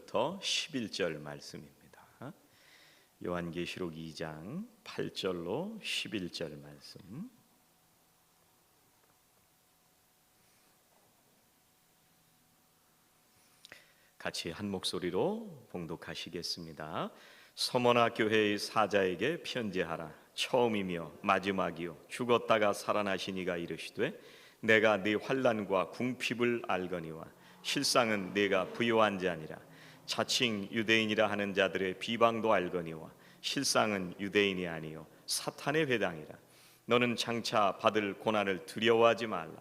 8절부터 11절 말씀입니다. 요한계시록 2장 8절로 11절 말씀. 같이 한 목소리로 봉독하시겠습니다. 서머나 교회의 사자에게 편지하라. 처음이며 마지막이요 죽었다가 살아나신 이가 이르시되 내가 네 환난과 궁핍을 알거니와 실상은 네가 부요한 자니라. 자칭 유대인이라 하는 자들의 비방도 알거니와 실상은 유대인이 아니요 사탄의 회당이라. 너는 장차 받을 고난을 두려워하지 말라.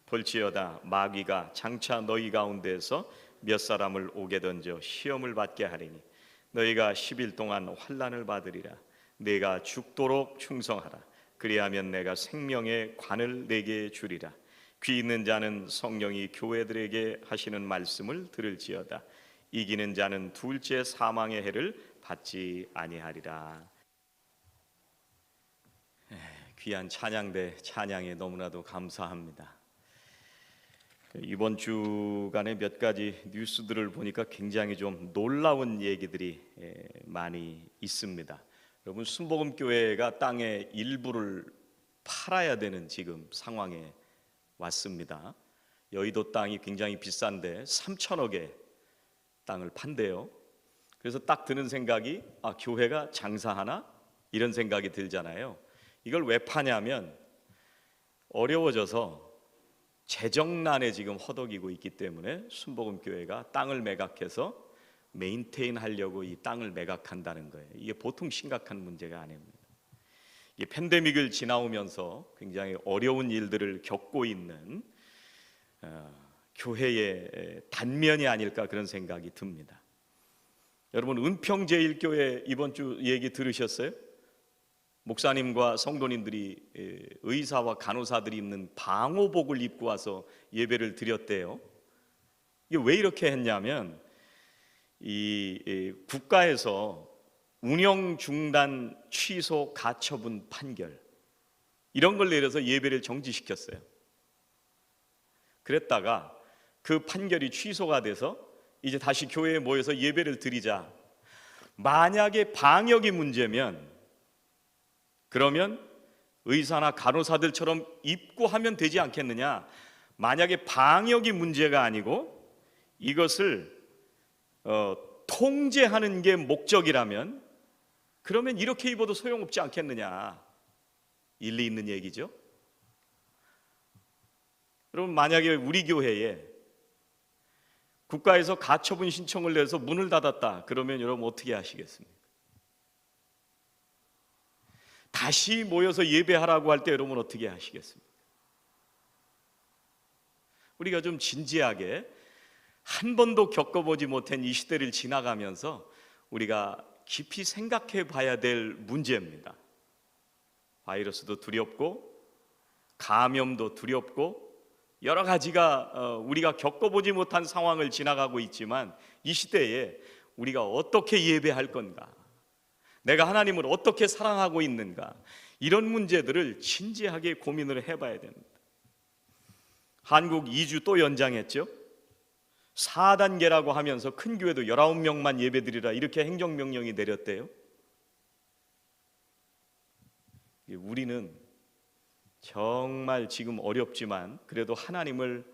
볼지어다 마귀가 장차 너희 가운데서 몇 사람을 오게 던져 시험을 받게 하리니 너희가 10일 동안 환난을 받으리라. 네가 죽도록 충성하라. 그리하면 내가 생명의 관을 네게 주리라. 귀 있는 자는 성령이 교회들에게 하시는 말씀을 들을지어다. 이기는 자는 둘째 사망의 해를 받지 아니하리라. 귀한 찬양대 찬양에 너무나도 감사합니다. 이번 주간에 몇 가지 뉴스들을 보니까 굉장히 좀 놀라운 얘기들이 많이 있습니다. 여러분, 순복음교회가 땅의 일부를 팔아야 되는 지금 상황에 왔습니다. 여의도 땅이 굉장히 비싼데 3천억에 땅을 판대요. 그래서 딱 드는 생각이 교회가 장사하나? 이런 생각이 들잖아요. 이걸 왜 파냐면 어려워져서 재정난에 지금 허덕이고 있기 때문에 순복음교회가 땅을 매각해서 메인테인 하려고 이 땅을 매각한다는 거예요. 이게 보통 심각한 문제가 아닙니다. 이 팬데믹을 지나오면서 굉장히 어려운 일들을 겪고 있는 교회의 단면이 아닐까 그런 생각이 듭니다. 여러분, 은평제일교회 이번 주 얘기 들으셨어요? 목사님과 성도님들이 의사와 간호사들이 입는 방호복을 입고 와서 예배를 드렸대요. 이게 왜 이렇게 했냐면 이 국가에서 운영 중단 취소 가처분 판결 이런 걸 내려서 예배를 정지시켰어요. 그랬다가 그 판결이 취소가 돼서 이제 다시 교회에 모여서 예배를 드리자. 만약에 방역이 문제면 그러면 의사나 간호사들처럼 입고 하면 되지 않겠느냐. 만약에 방역이 문제가 아니고 이것을 통제하는 게 목적이라면 그러면 이렇게 입어도 소용없지 않겠느냐. 일리 있는 얘기죠. 여러분, 만약에 우리 교회에 국가에서 가처분 신청을 내서 문을 닫았다. 그러면 여러분 어떻게 하시겠습니까? 다시 모여서 예배하라고 할 때 여러분 어떻게 하시겠습니까? 우리가 좀 진지하게 한 번도 겪어보지 못한 이 시대를 지나가면서 우리가 깊이 생각해 봐야 될 문제입니다. 바이러스도 두렵고 감염도 두렵고 여러 가지가 우리가 겪어보지 못한 상황을 지나가고 있지만 이 시대에 우리가 어떻게 예배할 건가? 내가 하나님을 어떻게 사랑하고 있는가? 이런 문제들을 진지하게 고민을 해봐야 됩니다. 한국 2주 또 연장했죠. 4단계라고 하면서 큰 교회도 19명만 예배드리라 이렇게 행정명령이 내렸대요. 우리는 정말 지금 어렵지만 그래도 하나님을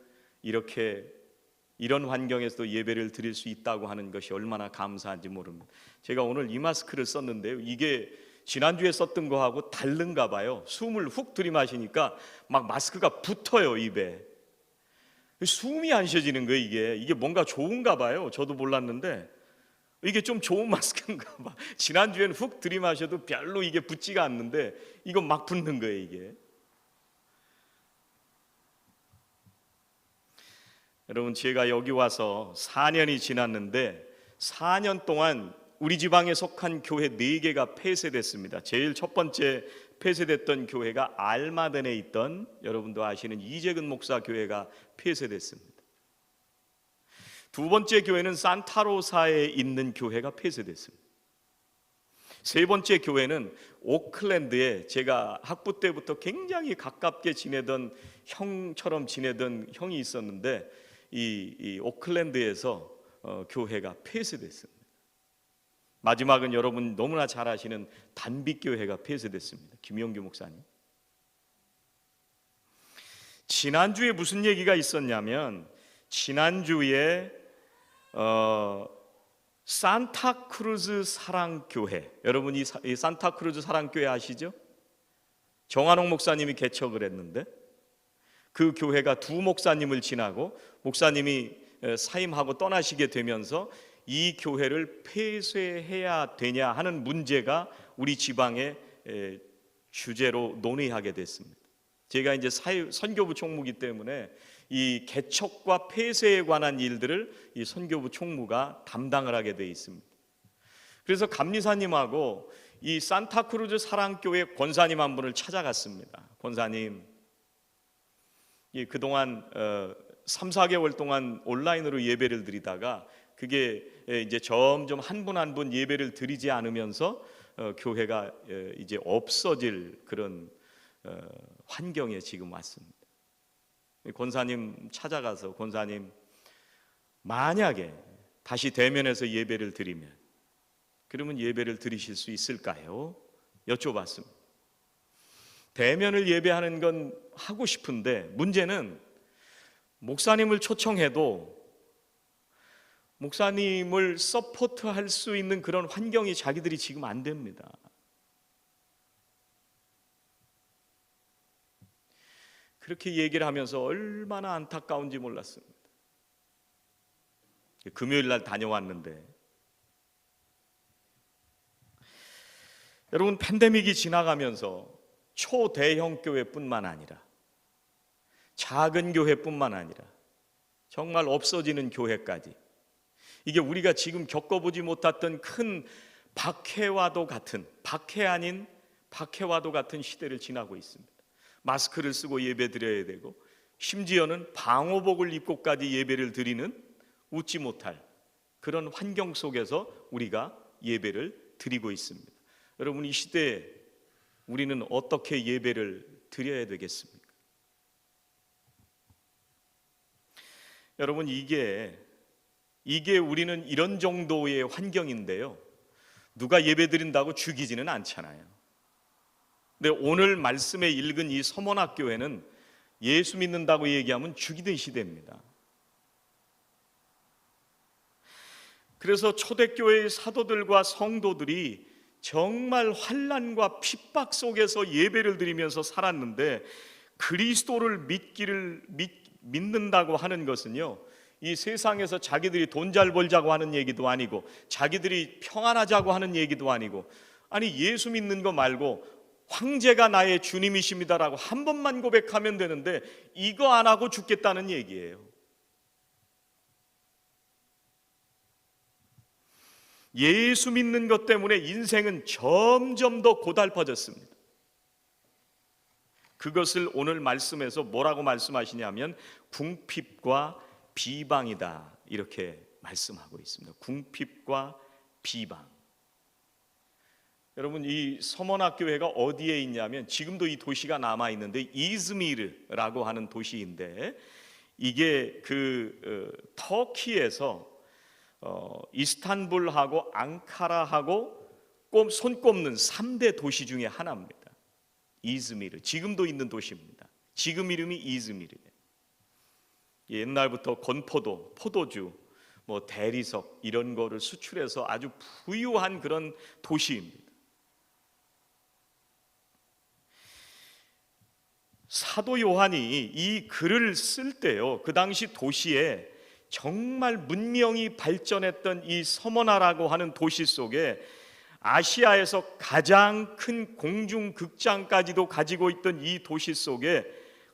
이런 환경에서도 예배를 드릴 수 있다고 하는 것이 얼마나 감사한지 모릅니다. 제가 오늘 이 마스크를 썼는데요, 이게 지난주에 썼던 거하고 다른가 봐요. 숨을 훅 들이마시니까 막 마스크가 붙어요, 입에. 숨이 안 쉬어지는 거예요. 이게 뭔가 좋은가 봐요. 저도 몰랐는데 이게 좀 좋은 마스크인가 봐. 지난주에는 훅 들이마셔도 별로 이게 붙지가 않는데 이거 막 붙는 거예요, 이게. 여러분, 제가 여기 와서 4년이 지났는데 4년 동안 우리 지방에 속한 교회 4개가 폐쇄됐습니다. 제일 첫 번째 폐쇄됐던 교회가 알마덴에 있던 여러분도 아시는 이재근 목사 교회가 폐쇄됐습니다. 두 번째 교회는 산타로사에 있는 교회가 폐쇄됐습니다. 세 번째 교회는 오클랜드에 제가 학부 때부터 굉장히 가깝게 지내던 형처럼 지내던 형이 있었는데 이 오클랜드에서 교회가 폐쇄됐습니다. 마지막은 여러분 너무나 잘 아시는 단빛교회가 폐쇄됐습니다. 김용규 목사님. 지난주에 무슨 얘기가 있었냐면, 지난주에 산타크루즈 사랑교회, 여러분 이 산타크루즈 사랑교회 아시죠? 정한옥 목사님이 개척을 했는데 그 교회가 두 목사님을 지나고 목사님이 사임하고 떠나시게 되면서 이 교회를 폐쇄해야 되냐 하는 문제가 우리 지방의 주제로 논의하게 됐습니다. 제가 이제 선교부 총무이기 때문에 이 개척과 폐쇄에 관한 일들을 이 선교부 총무가 담당을 하게 돼 있습니다. 그래서 감리사님하고 이 산타크루즈 사랑교회 권사님 한 분을 찾아갔습니다. 권사님, 그동안 3, 4개월 동안 온라인으로 예배를 드리다가 그게 이제 점점 한 분 한 분 예배를 드리지 않으면서 교회가 이제 없어질 그런 환경에 지금 왔습니다. 권사님 찾아가서, 권사님, 만약에 다시 대면해서 예배를 드리면 그러면 예배를 드리실 수 있을까요? 여쭤봤습니다. 대면을 예배하는 건 하고 싶은데 문제는 목사님을 초청해도 목사님을 서포트할 수 있는 그런 환경이 자기들이 지금 안 됩니다. 그렇게 얘기를 하면서 얼마나 안타까운지 몰랐습니다. 금요일 날 다녀왔는데, 여러분 팬데믹이 지나가면서 초대형 교회뿐만 아니라 작은 교회뿐만 아니라 정말 없어지는 교회까지, 이게 우리가 지금 겪어보지 못했던 큰 박해와도 같은, 박해 아닌 박해와도 같은 시대를 지나고 있습니다. 마스크를 쓰고 예배 드려야 되고 심지어는 방호복을 입고까지 예배를 드리는 웃지 못할 그런 환경 속에서 우리가 예배를 드리고 있습니다. 여러분, 이 시대에 우리는 어떻게 예배를 드려야 되겠습니까? 여러분, 이게 우리는 이런 정도의 환경인데요, 누가 예배 드린다고 죽이지는 않잖아요. 근데 오늘 말씀에 읽은 이 서문학교회는 예수 믿는다고 얘기하면 죽이던 시대입니다. 그래서 초대교회의 사도들과 성도들이 정말 환난과 핍박 속에서 예배를 드리면서 살았는데, 그리스도를 믿는다고 하는 것은요, 이 세상에서 자기들이 돈 잘 벌자고 하는 얘기도 아니고 자기들이 평안하자고 하는 얘기도 아니고, 아니 예수 믿는 거 말고 황제가 나의 주님이십니다라고 한 번만 고백하면 되는데 이거 안 하고 죽겠다는 얘기예요. 예수 믿는 것 때문에 인생은 점점 더 고달퍼졌습니다. 그것을 오늘 말씀에서 뭐라고 말씀하시냐면 궁핍과 비방이다, 이렇게 말씀하고 있습니다. 궁핍과 비방. 여러분, 이 서문학교회가 어디에 있냐면 지금도 이 도시가 남아 있는데 이즈미르라고 하는 도시인데, 이게 터키에서 이스탄불하고 앙카라하고 손꼽는 3대 도시 중에 하나입니다. 이즈미르, 지금도 있는 도시입니다. 지금 이름이 이즈미르예요. 옛날부터 건포도, 포도주, 대리석 이런 거를 수출해서 아주 부유한 그런 도시입니다. 사도 요한이 이 글을 쓸 때요, 그 당시 도시에 정말 문명이 발전했던 이 서머나라고 하는 도시 속에 아시아에서 가장 큰 공중극장까지도 가지고 있던 이 도시 속에,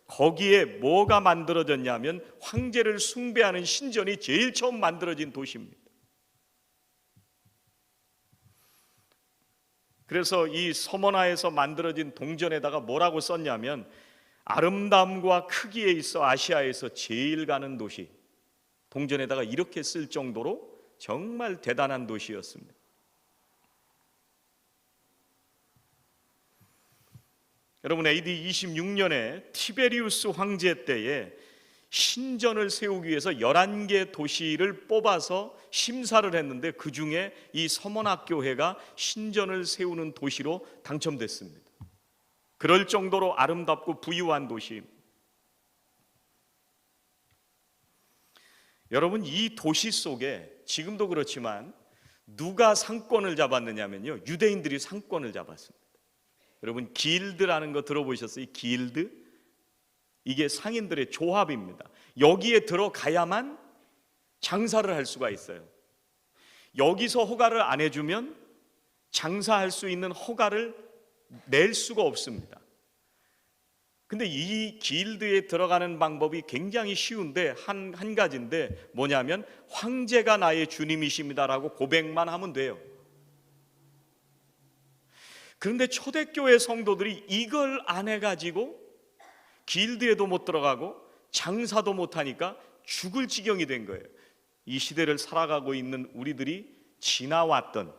거기에 뭐가 만들어졌냐면 황제를 숭배하는 신전이 제일 처음 만들어진 도시입니다. 그래서 이 서머나에서 만들어진 동전에다가 뭐라고 썼냐면, 아름다움과 크기에 있어 아시아에서 제일 가는 도시, 동전에다가 이렇게 쓸 정도로 정말 대단한 도시였습니다. 여러분, AD 26년에 티베리우스 황제 때에 신전을 세우기 위해서 11개 도시를 뽑아서 심사를 했는데 그 중에 이 서문학교회가 신전을 세우는 도시로 당첨됐습니다. 그럴 정도로 아름답고 부유한 도시입니다. 여러분, 이 도시 속에 지금도 그렇지만 누가 상권을 잡았느냐면요, 유대인들이 상권을 잡았습니다. 여러분, 길드라는 거 들어보셨어요? 길드? 이게 상인들의 조합입니다. 여기에 들어가야만 장사를 할 수가 있어요. 여기서 허가를 안 해주면 장사할 수 있는 허가를 낼 수가 없습니다. 근데 이 길드에 들어가는 방법이 굉장히 쉬운데 한 가지인데 뭐냐면 황제가 나의 주님이십니다라고 고백만 하면 돼요. 그런데 초대교회 성도들이 이걸 안 해가지고 길드에도 못 들어가고 장사도 못하니까 죽을 지경이 된 거예요. 이 시대를 살아가고 있는 우리들이 지나왔던,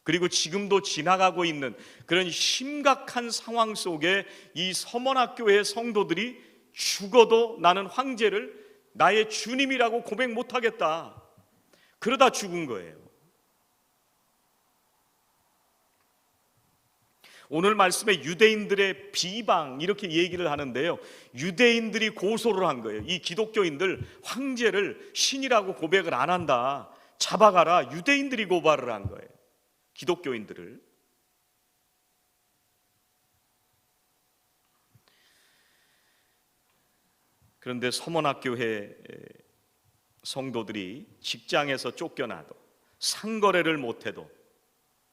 그리고 지금도 지나가고 있는 그런 심각한 상황 속에 이 서문학교의 성도들이 죽어도 나는 황제를 나의 주님이라고 고백 못하겠다, 그러다 죽은 거예요. 오늘 말씀에 유대인들의 비방 이렇게 얘기를 하는데요, 유대인들이 고소를 한 거예요. 이 기독교인들 황제를 신이라고 고백을 안 한다, 잡아가라. 유대인들이 고발을 한 거예요, 기독교인들을. 그런데 서문학교회 성도들이 직장에서 쫓겨나도 상거래를 못해도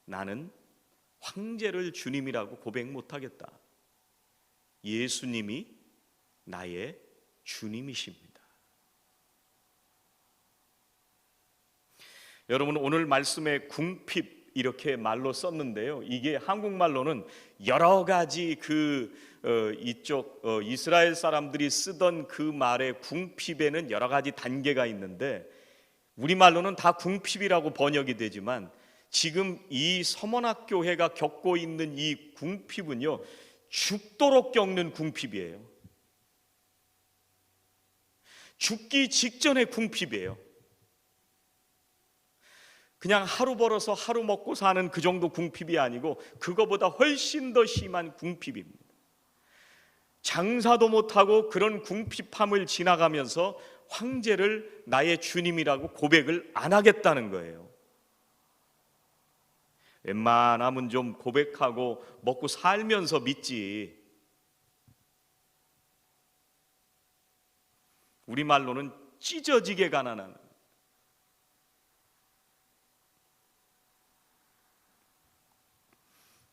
나는 황제를 주님이라고 고백 못하겠다. 예수님이 나의 주님이십니다. 여러분, 오늘 말씀에 궁핍 이렇게 말로 썼는데요, 이게 한국말로는 여러 가지 이쪽 이스라엘 사람들이 쓰던 그 말의 궁핍에는 여러 가지 단계가 있는데 우리말로는 다 궁핍이라고 번역이 되지만 지금 이 서문학교회가 겪고 있는 이 궁핍은요, 죽도록 겪는 궁핍이에요. 죽기 직전의 궁핍이에요. 그냥 하루 벌어서 하루 먹고 사는 그 정도 궁핍이 아니고 그거보다 훨씬 더 심한 궁핍입니다. 장사도 못하고 그런 궁핍함을 지나가면서 황제를 나의 주님이라고 고백을 안 하겠다는 거예요. 웬만하면 좀 고백하고 먹고 살면서 믿지. 우리말로는 찢어지게 가난한.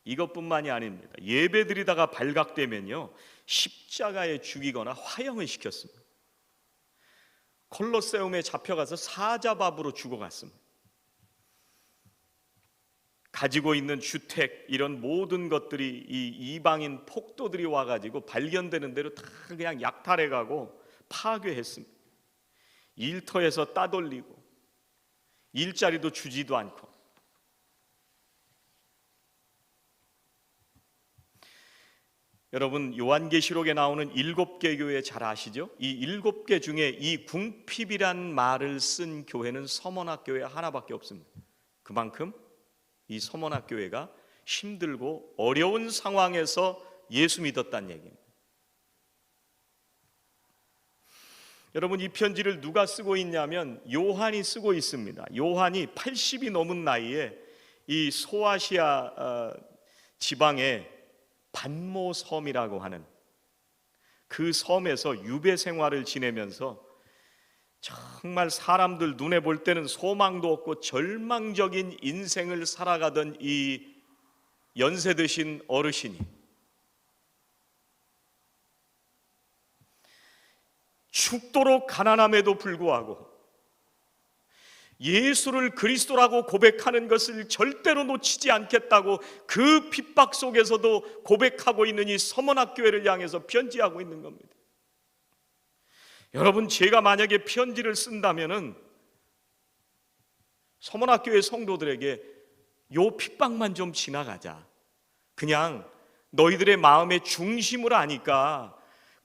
이것뿐만이 아닙니다. 예배드리다가 발각되면요, 십자가에 죽이거나 화형을 시켰습니다. 콜로세움에 잡혀가서 사자밥으로 죽어갔습니다. 가지고 있는 주택 이런 모든 것들이 이 이방인 폭도들이 와가지고 발견되는 대로 다 그냥 약탈해가고 파괴했습니다. 일터에서 따돌리고 일자리도 주지도 않고. 여러분, 요한계시록에 나오는 7개 교회 잘 아시죠? 이 7개 중에 이 궁핍이란 말을 쓴 교회는 서문학교회 하나밖에 없습니다. 그만큼 이 서문학교회가 힘들고 어려운 상황에서 예수 믿었다는 얘기입니다. 여러분, 이 편지를 누가 쓰고 있냐면 요한이 쓰고 있습니다. 요한이 80이 넘은 나이에 이 소아시아 지방의 반모 섬이라고 하는 그 섬에서 유배 생활을 지내면서 정말 사람들 눈에 볼 때는 소망도 없고 절망적인 인생을 살아가던 이 연세 드신 어르신이 죽도록 가난함에도 불구하고 예수를 그리스도라고 고백하는 것을 절대로 놓치지 않겠다고 그 핍박 속에서도 고백하고 있는 이 서문학교회를 향해서 편지하고 있는 겁니다. 여러분, 제가 만약에 편지를 쓴다면은 서문학교회 성도들에게 요 핍박만 좀 지나가자, 그냥 너희들의 마음의 중심을 아니까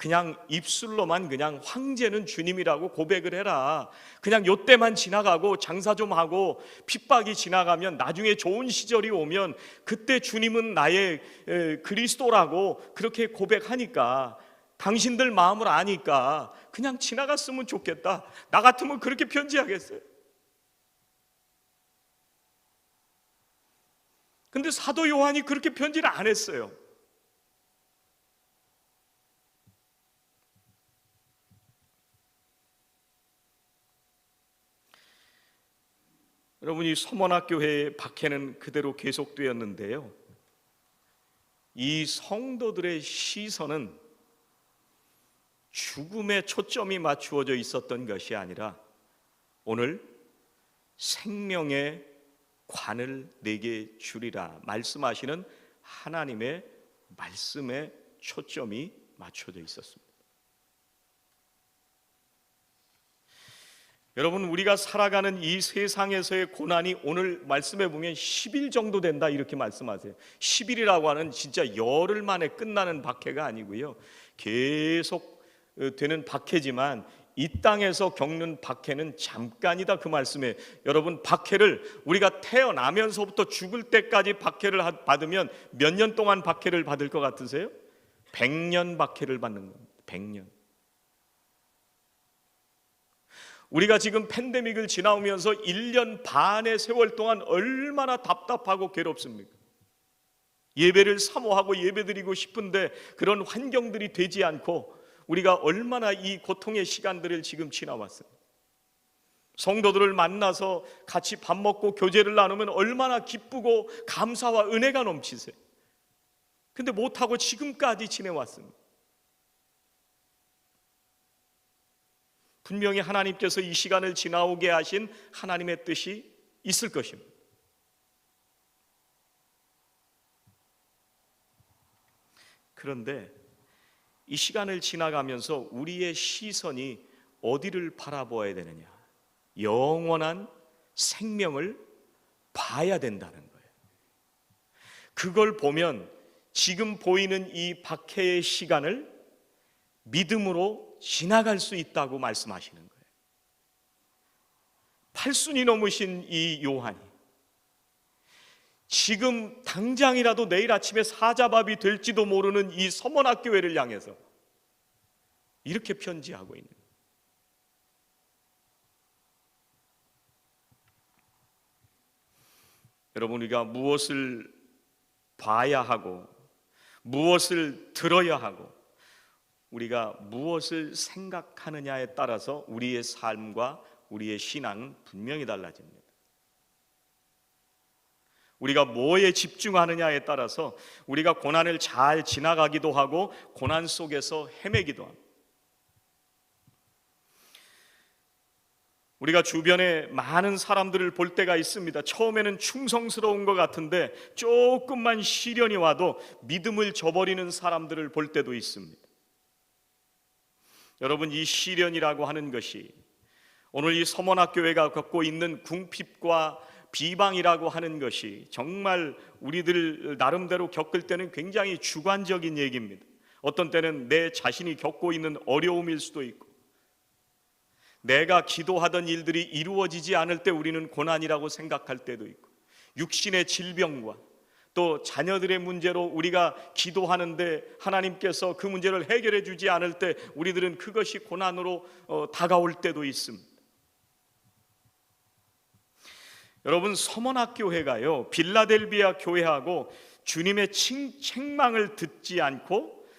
그냥 입술로만 그냥 황제는 주님이라고 고백을 해라. 그냥 요때만 지나가고 장사 좀 하고 핍박이 지나가면 나중에 좋은 시절이 오면 그때 주님은 나의 그리스도라고 그렇게 고백하니까, 당신들 마음을 아니까 그냥 지나갔으면 좋겠다. 나 같으면 그렇게 편지하겠어요. 근데 사도 요한이 그렇게 편지를 안 했어요. 여러분, 이 서머나교회의 박해는 그대로 계속되었는데요, 이 성도들의 시선은 죽음에 초점이 맞추어져 있었던 것이 아니라 오늘 생명의 관을 내게 주리라 말씀하시는 하나님의 말씀에 초점이 맞춰져 있었습니다. 여러분, 우리가 살아가는 이 세상에서의 고난이 오늘 말씀해 보면 10일 정도 된다 이렇게 말씀하세요. 10일이라고 하는 진짜 열흘 만에 끝나는 박해가 아니고요, 계속 되는 박해지만 이 땅에서 겪는 박해는 잠깐이다 그 말씀에, 여러분 박해를 우리가 태어나면서부터 죽을 때까지 박해를 받으면 몇 년 동안 박해를 받을 것 같으세요? 100년 박해를 받는 겁니다. 100년. 우리가 지금 팬데믹을 지나오면서 1년 반의 세월 동안 얼마나 답답하고 괴롭습니까? 예배를 사모하고 예배드리고 싶은데 그런 환경들이 되지 않고 우리가 얼마나 이 고통의 시간들을 지금 지나왔어요. 성도들을 만나서 같이 밥 먹고 교제를 나누면 얼마나 기쁘고 감사와 은혜가 넘치세요. 근데 못하고 지금까지 지내왔습니다. 분명히 하나님께서 이 시간을 지나오게 하신 하나님의 뜻이 있을 것입니다. 그런데 이 시간을 지나가면서 우리의 시선이 어디를 바라보아야 되느냐? 영원한 생명을 봐야 된다는 거예요. 그걸 보면 지금 보이는 이 박해의 시간을 믿음으로 지나갈 수 있다고 말씀하시는 거예요. 8순이 넘으신 이 요한이 지금 당장이라도 내일 아침에 사자밥이 될지도 모르는 이 서머나교회를 향해서 이렇게 편지하고 있는 거예요. 여러분, 우리가 무엇을 봐야 하고 무엇을 들어야 하고 우리가 무엇을 생각하느냐에 따라서 우리의 삶과 우리의 신앙은 분명히 달라집니다. 우리가 뭐에 집중하느냐에 따라서 우리가 고난을 잘 지나가기도 하고 고난 속에서 헤매기도 합니다. 우리가 주변에 많은 사람들을 볼 때가 있습니다. 처음에는 충성스러운 것 같은데 조금만 시련이 와도 믿음을 저버리는 사람들을 볼 때도 있습니다. 여러분, 이 시련이라고 하는 것이 오늘 이 서머나교회가 겪고 있는 궁핍과 비방이라고 하는 것이 정말 우리들 나름대로 겪을 때는 굉장히 주관적인 얘기입니다. 어떤 때는 내 자신이 겪고 있는 어려움일 수도 있고, 내가 기도하던 일들이 이루어지지 않을 때 우리는 고난이라고 생각할 때도 있고, 육신의 질병과 또 자녀들의 문제로 우리가 기도하는데 하나님께서 그 문제를 해결해 주지 않을 때 우리들은 그것이 고난으로 다가올 때도 있습니다. 여러분, 서머나교회가요, 빌라델비아 교회하고 주님의 책망을 듣지 않고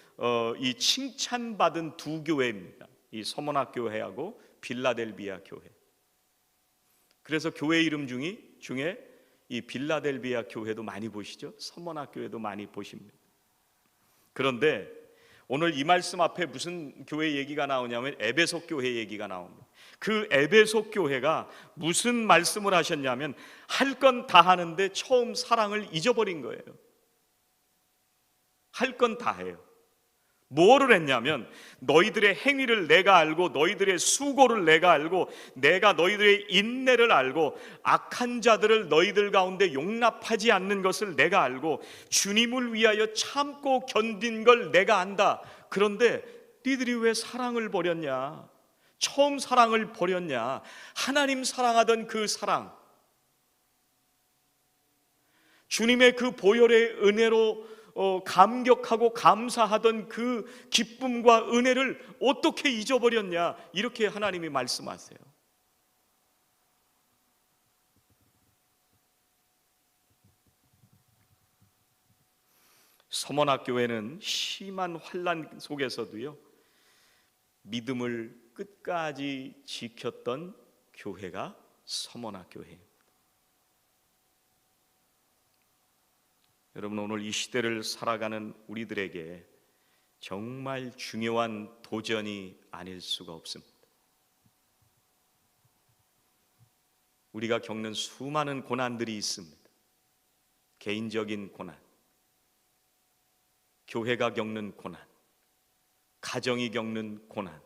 이 칭찬받은 두 교회입니다. 이 서머나교회하고 빌라델비아 교회. 그래서 교회 이름 중에 이 빌라델비아 교회도 많이 보시죠? 서머나교회도 많이 보십니다. 그런데 오늘 이 말씀 앞에 무슨 교회 얘기가 나오냐면 에베소 교회 얘기가 나옵니다. 그 에베소 교회가 무슨 말씀을 하셨냐면 할 건 다 하는데 처음 사랑을 잊어버린 거예요. 할 건 다 해요. 뭐를 했냐면 너희들의 행위를 내가 알고 너희들의 수고를 내가 알고 내가 너희들의 인내를 알고 악한 자들을 너희들 가운데 용납하지 않는 것을 내가 알고 주님을 위하여 참고 견딘 걸 내가 안다. 그런데 니들이 왜 사랑을 버렸냐? 처음 사랑을 버렸냐? 하나님 사랑하던 그 사랑, 주님의 그 보혈의 은혜로 감격하고 감사하던 그 기쁨과 은혜를 어떻게 잊어버렸냐? 이렇게 하나님이 말씀하세요. 서머나교회는 심한 환난 속에서도요, 믿음을 끝까지 지켰던 교회가 서머나교회입니다. 여러분, 오늘 이 시대를 살아가는 우리들에게 정말 중요한 도전이 아닐 수가 없습니다. 우리가 겪는 수많은 고난들이 있습니다. 개인적인 고난, 교회가 겪는 고난, 가정이 겪는 고난,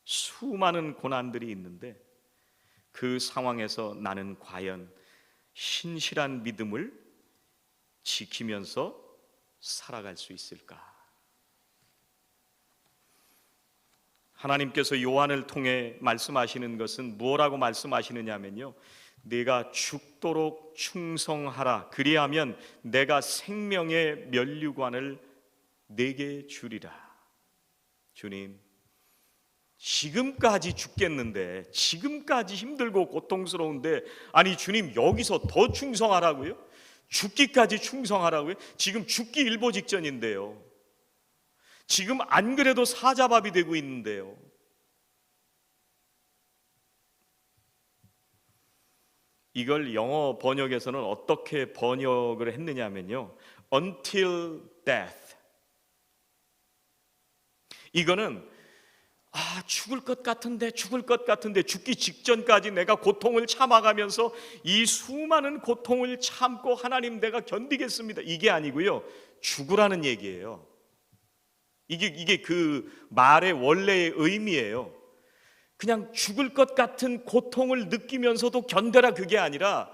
수많은 고난들이 있는데 그 상황에서 나는 과연 신실한 믿음을 지키면서 살아갈 수 있을까? 하나님께서 요한을 통해 말씀하시는 것은 무엇라고 말씀하시느냐면요, 내가 죽도록 충성하라. 그리하면 내가 생명의 면류관을 내게 주리라. 주님, 지금까지 죽겠는데, 지금까지 힘들고 고통스러운데, 아니 주님 여기서 더 충성하라고요? 죽기까지 충성하라고요? 지금 죽기 일보 직전인데요. 지금 안 그래도 사자밥이 되고 있는데요. 이걸 영어 번역에서는 어떻게 번역을 했느냐면요, until death. 이거는 죽을 것 같은데 죽기 직전까지 내가 고통을 참아가면서 이 수많은 고통을 참고 하나님 내가 견디겠습니다, 이게 아니고요, 죽으라는 얘기예요. 이게 그 말의 원래의 의미예요. 그냥 죽을 것 같은 고통을 느끼면서도 견뎌라, 그게 아니라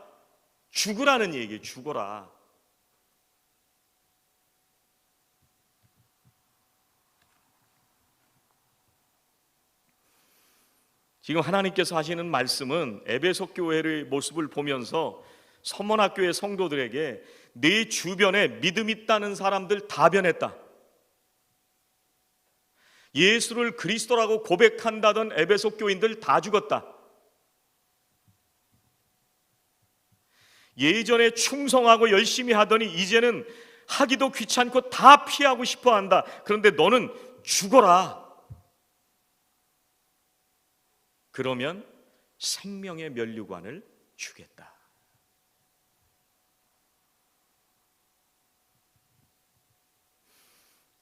죽으라는 얘기예요. 죽어라. 지금 하나님께서 하시는 말씀은 에베소 교회의 모습을 보면서 서머나교회 성도들에게 네 주변에 믿음 있다는 사람들 다 변했다, 예수를 그리스도라고 고백한다던 에베소 교인들 다 죽었다, 예전에 충성하고 열심히 하더니 이제는 하기도 귀찮고 다 피하고 싶어 한다. 그런데 너는 죽어라. 그러면 생명의 면류관을 주겠다.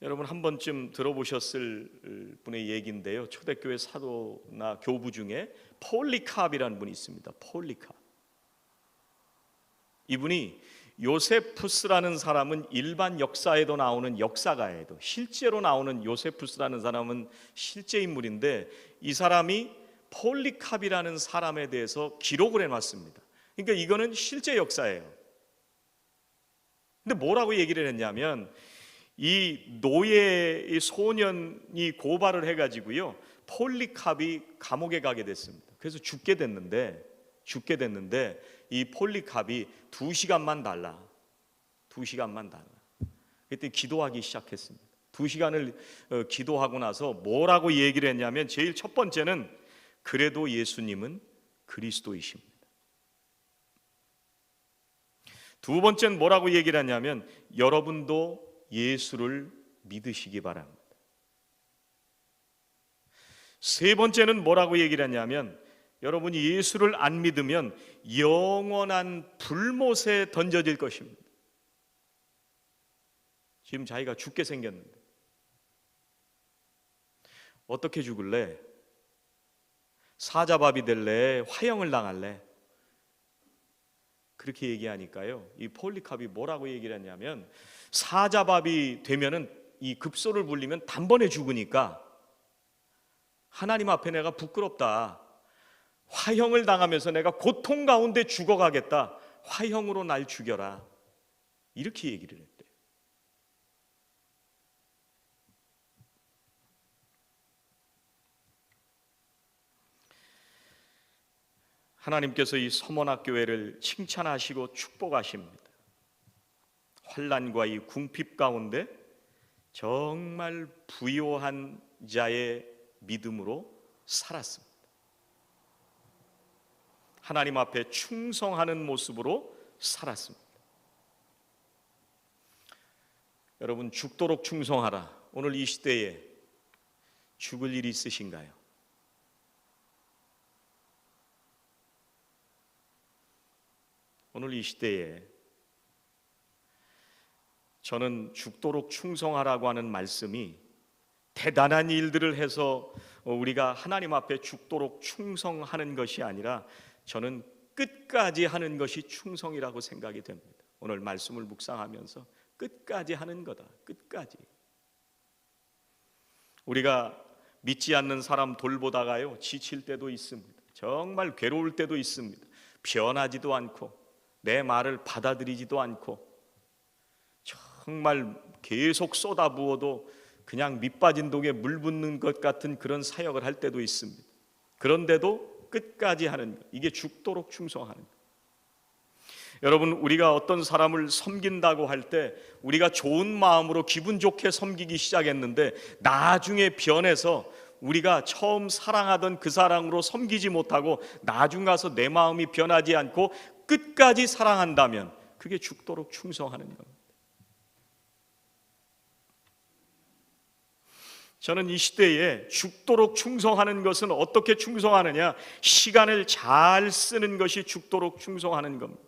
여러분, 한 번쯤 들어보셨을 분의 얘기인데요, 초대교회 사도나 교부 중에 폴리캅이라는 분이 있습니다. 폴리캅. 이분이 요세푸스라는 사람은 일반 역사에도 나오는 역사가에도, 실제로 나오는 요세푸스라는 사람은 실제 인물인데, 이 사람이 폴리캅이라는 사람에 대해서 기록을 해놨습니다. 그러니까 이거는 실제 역사예요. 근데 뭐라고 얘기를 했냐면, 이 노예 소년이 고발을 해가지고요, 폴리캅이 감옥에 가게 됐습니다. 그래서 죽게 됐는데 이 폴리캅이 2시간만 달라. 그때 기도하기 시작했습니다. 2시간을 기도하고 나서 뭐라고 얘기를 했냐면, 제일 첫 번째는 그래도 예수님은 그리스도이십니다. 두 번째는 뭐라고 얘기를 하냐면, 여러분도 예수를 믿으시기 바랍니다. 세 번째는 뭐라고 얘기를 하냐면, 여러분이 예수를 안 믿으면 영원한 불못에 던져질 것입니다. 지금 자기가 죽게 생겼는데 어떻게 죽을래? 사자밥이 될래? 화형을 당할래? 그렇게 얘기하니까요, 이 폴리캅이 뭐라고 얘기를 했냐면, 사자밥이 되면은 이 급소를 불리면 단번에 죽으니까 하나님 앞에 내가 부끄럽다, 화형을 당하면서 내가 고통 가운데 죽어가겠다, 화형으로 날 죽여라, 이렇게 얘기를 했대요. 하나님께서 이 서머나 교회를 칭찬하시고 축복하십니다. 환난과 이 궁핍 가운데 정말 부요한 자의 믿음으로 살았습니다. 하나님 앞에 충성하는 모습으로 살았습니다. 여러분, 죽도록 충성하라. 오늘 이 시대에 죽을 일이 있으신가요? 오늘 이 시대에 저는 죽도록 충성하라고 하는 말씀이 대단한 일들을 해서 우리가 하나님 앞에 죽도록 충성하는 것이 아니라 저는 끝까지 하는 것이 충성이라고 생각이 됩니다. 오늘 말씀을 묵상하면서 끝까지 하는 거다. 끝까지. 우리가 믿지 않는 사람 돌보다가요, 지칠 때도 있습니다. 정말 괴로울 때도 있습니다. 변하지도 않고 내 말을 받아들이지도 않고 정말 계속 쏟아부어도 그냥 밑빠진 독에 물 붓는 것 같은 그런 사역을 할 때도 있습니다. 그런데도 끝까지 하는 것, 이게 죽도록 충성하는 것. 여러분, 우리가 어떤 사람을 섬긴다고 할 때 우리가 좋은 마음으로 기분 좋게 섬기기 시작했는데 나중에 변해서 우리가 처음 사랑하던 그 사랑으로 섬기지 못하고 나중 가서 내 마음이 변하지 않고 끝까지 사랑한다면 그게 죽도록 충성하는 겁니다. 저는 이 시대에 죽도록 충성하는 것은 어떻게 충성하느냐? 시간을 잘 쓰는 것이 죽도록 충성하는 겁니다.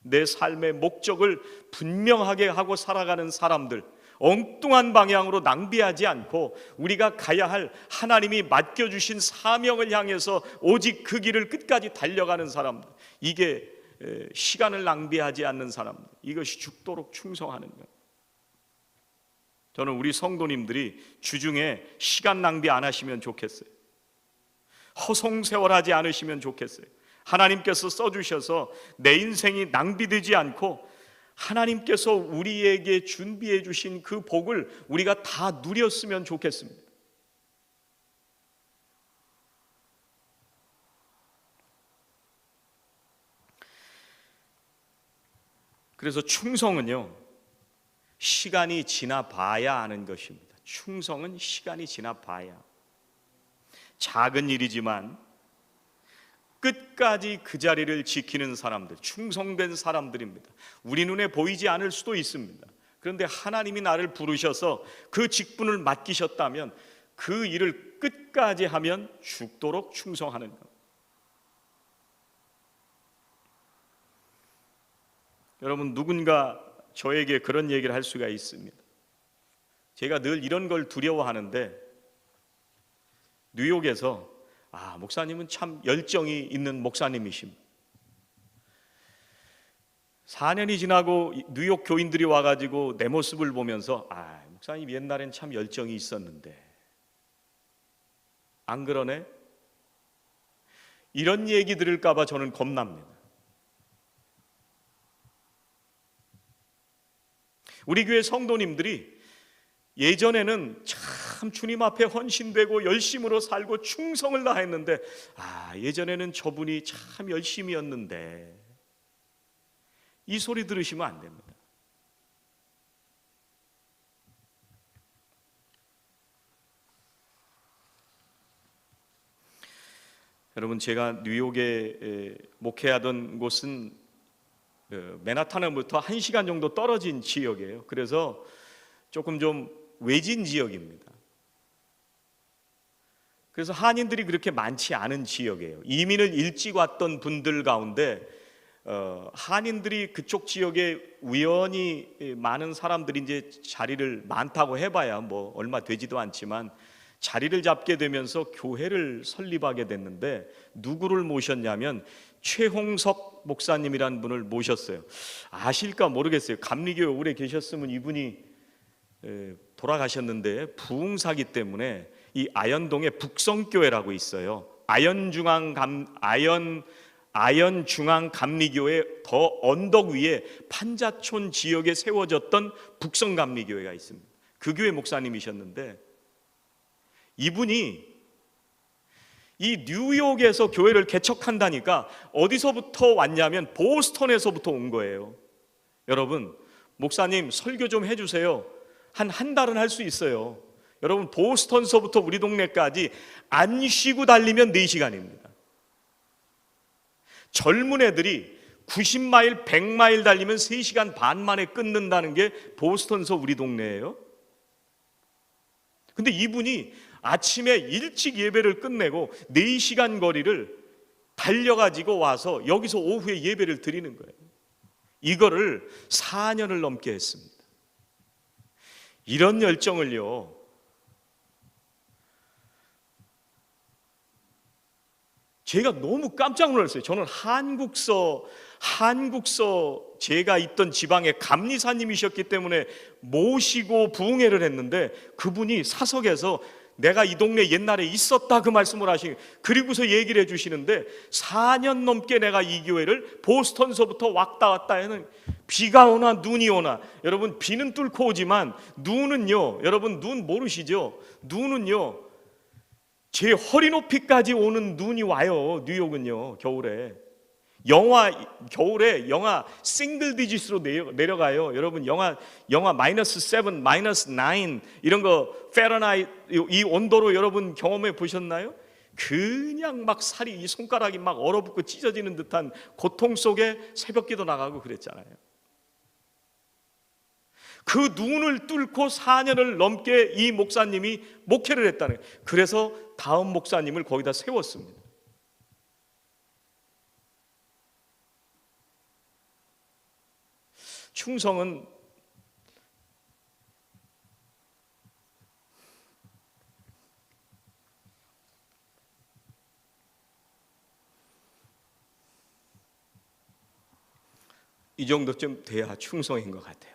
내 삶의 목적을 분명하게 하고 살아가는 사람들, 엉뚱한 방향으로 낭비하지 않고 우리가 가야 할 하나님이 맡겨주신 사명을 향해서 오직 그 길을 끝까지 달려가는 사람들, 이게 시간을 낭비하지 않는 사람들, 이것이 죽도록 충성하는 것. 저는 우리 성도님들이 주중에 시간 낭비 안 하시면 좋겠어요. 허송세월하지 않으시면 좋겠어요. 하나님께서 써주셔서 내 인생이 낭비되지 않고 하나님께서 우리에게 준비해 주신 그 복을 우리가 다 누렸으면 좋겠습니다. 그래서 충성은요, 시간이 지나 봐야 아는 것입니다. 충성은 시간이 지나 봐야. 작은 일이지만 끝까지 그 자리를 지키는 사람들, 충성된 사람들입니다. 우리 눈에 보이지 않을 수도 있습니다. 그런데 하나님이 나를 부르셔서 그 직분을 맡기셨다면 그 일을 끝까지 하면 죽도록 충성하는 것. 여러분, 누군가 저에게 그런 얘기를 할 수가 있습니다. 제가 늘 이런 걸 두려워하는데, 뉴욕에서 목사님은 참 열정이 있는 목사님이십니다. 4년이 지나고 뉴욕 교인들이 와가지고 내 모습을 보면서 목사님 옛날엔 참 열정이 있었는데 안 그러네? 이런 얘기 들을까 봐 저는 겁납니다. 우리 교회 성도님들이 예전에는 참 주님 앞에 헌신되고 열심으로 살고 충성을 다했는데 예전에는 저분이 참 열심이었는데, 이 소리 들으시면 안 됩니다. 여러분, 제가 뉴욕에 목회하던 곳은 맨하탄으로부터 1시간 정도 떨어진 지역이에요. 그래서 조금 좀 외진 지역입니다. 그래서 한인들이 그렇게 많지 않은 지역이에요. 이민을 일찍 왔던 분들 가운데 한인들이 그쪽 지역에 우연히 많은 사람들이 이제 자리를 많다고 해봐야 뭐 얼마 되지도 않지만 자리를 잡게 되면서 교회를 설립하게 됐는데, 누구를 모셨냐면 최홍석 목사님이라는 분을 모셨어요. 아실까 모르겠어요. 감리교회 오래 계셨으면 이분이 돌아가셨는데 부흥사기 때문에 이 아현동에 북성교회라고 있어요. 아현중앙감리교회 더 언덕 위에 판자촌 지역에 세워졌던 북성감리교회가 있습니다. 그 교회 목사님이셨는데, 이분이 이 뉴욕에서 교회를 개척한다니까 어디서부터 왔냐면 보스턴에서부터 온 거예요. 여러분, 목사님 설교 좀 해주세요. 한 달은 할 수 있어요. 여러분, 보스턴서부터 우리 동네까지 안 쉬고 달리면 4시간입니다. 젊은 애들이 90마일, 100마일 달리면 3시간 반 만에 끊는다는 게 보스턴서 우리 동네예요. 근데 이분이 아침에 일찍 예배를 끝내고 4시간 거리를 달려가지고 와서 여기서 오후에 예배를 드리는 거예요. 이거를 4년을 넘게 했습니다. 이런 열정을요, 제가 너무 깜짝 놀랐어요. 저는 한국서 제가 있던 지방의 감리사님이셨기 때문에 모시고 부흥회를 했는데, 그분이 사석에서 내가 이 동네 옛날에 있었다 그 말씀을 하시고, 그리고서 얘기를 해주시는데 4년 넘게 내가 이 교회를 보스턴서부터 왔다 갔다 하는, 비가 오나 눈이 오나, 여러분 비는 뚫고 오지만 눈은요, 여러분 눈 모르시죠? 눈은요 제 허리 높이까지 오는 눈이 와요. 뉴욕은요 겨울에 겨울에 영하 싱글 디지트로 내려가요. 여러분 영하 마이너스 7, 마이너스 9 이런 거 페라나이트 이 온도로 여러분 경험해 보셨나요? 그냥 막 살이 이 손가락이 막 얼어붙고 찢어지는 듯한 고통 속에 새벽기도 나가고 그랬잖아요. 그 눈을 뚫고 4년을 넘게 이 목사님이 목회를 했다는 거예요. 그래서 다음 목사님을 거기다 세웠습니다. 충성은 이 정도쯤 돼야 충성인 것 같아요.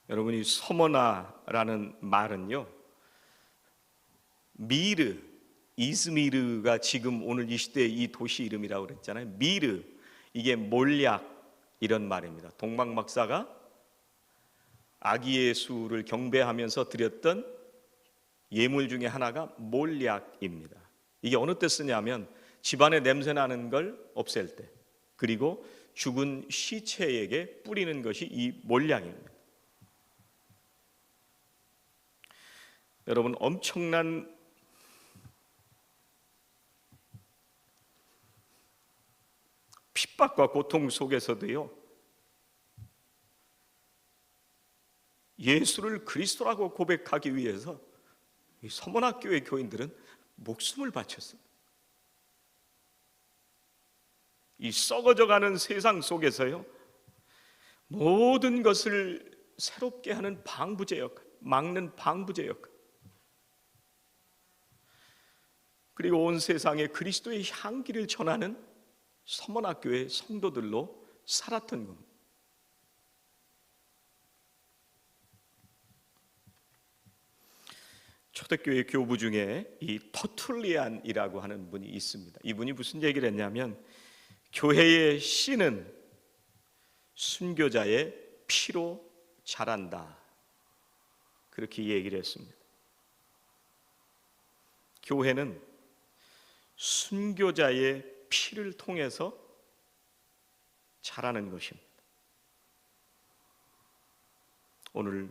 여러분이 서머나라는 말은요, 미르, 이즈미르가 지금 오늘 이 시대의 이 도시 이름이라고 그랬잖아요. 미르, 이게 몰약 이런 말입니다. 동방 박사가 아기 예수를 경배하면서 드렸던 예물 중에 하나가 몰약입니다. 이게 어느 때 쓰냐면 집안에 냄새 나는 걸 없앨 때, 그리고 죽은 시체에게 뿌리는 것이 이 몰약입니다. 여러분, 엄청난 핍박과 고통 속에서도요, 예수를 그리스도라고 고백하기 위해서 이 서문학교의 교인들은 목숨을 바쳤습니다. 이 썩어져가는 세상 속에서요, 모든 것을 새롭게 하는 방부제 역할, 막는 방부제 역할, 그리고 온 세상에 그리스도의 향기를 전하는 서문학교의 성도들로 살았던 겁니다. 초대교회 교부 중에 이 터툴리안이라고 하는 분이 있습니다. 이분이 무슨 얘기를 했냐면, 교회의 씨는 순교자의 피로 자란다, 그렇게 얘기를 했습니다. 교회는 순교자의 피를 통해서 자라는 것입니다. 오늘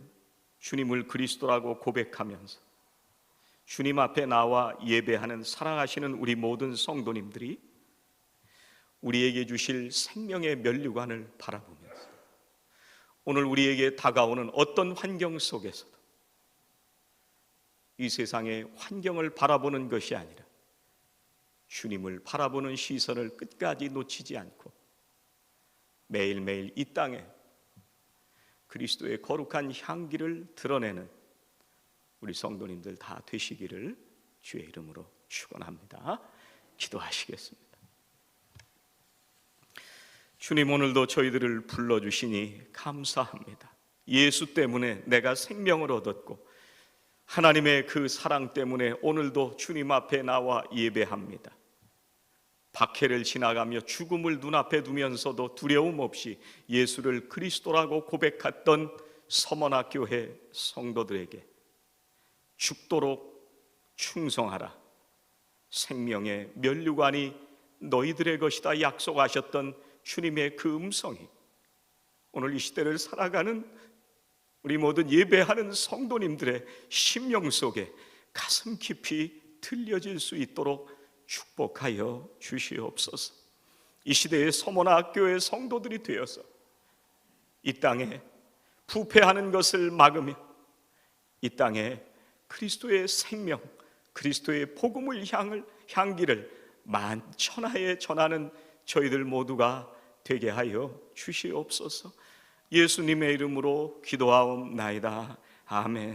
주님을 그리스도라고 고백하면서 주님 앞에 나와 예배하는 사랑하시는 우리 모든 성도님들이 우리에게 주실 생명의 면류관을 바라보면서 오늘 우리에게 다가오는 어떤 환경 속에서도 이 세상의 환경을 바라보는 것이 아니라 주님을 바라보는 시선을 끝까지 놓치지 않고 매일매일 이 땅에 그리스도의 거룩한 향기를 드러내는 우리 성도님들 다 되시기를 주의 이름으로 축원합니다. 기도하시겠습니다. 주님, 오늘도 저희들을 불러주시니 감사합니다. 예수 때문에 내가 생명을 얻었고 하나님의 그 사랑 때문에 오늘도 주님 앞에 나와 예배합니다. 박해를 지나가며 죽음을 눈앞에 두면서도 두려움 없이 예수를 그리스도라고 고백했던 서머나 교회 성도들에게 죽도록 충성하라, 생명의 면류관이 너희들의 것이다 약속하셨던 주님의 그 음성이 오늘 이 시대를 살아가는 우리 모든 예배하는 성도님들의 심령 속에 가슴 깊이 들려질 수 있도록 축복하여 주시옵소서. 이 시대의 서머나 교회 성도들이 되어서 이 땅에 부패하는 것을 막으며 이 땅에 그리스도의 생명, 그리스도의 복음을 향기를 만천하에 전하는 저희들 모두가 되게 하여 주시옵소서. 예수님의 이름으로 기도하옵나이다. 아멘.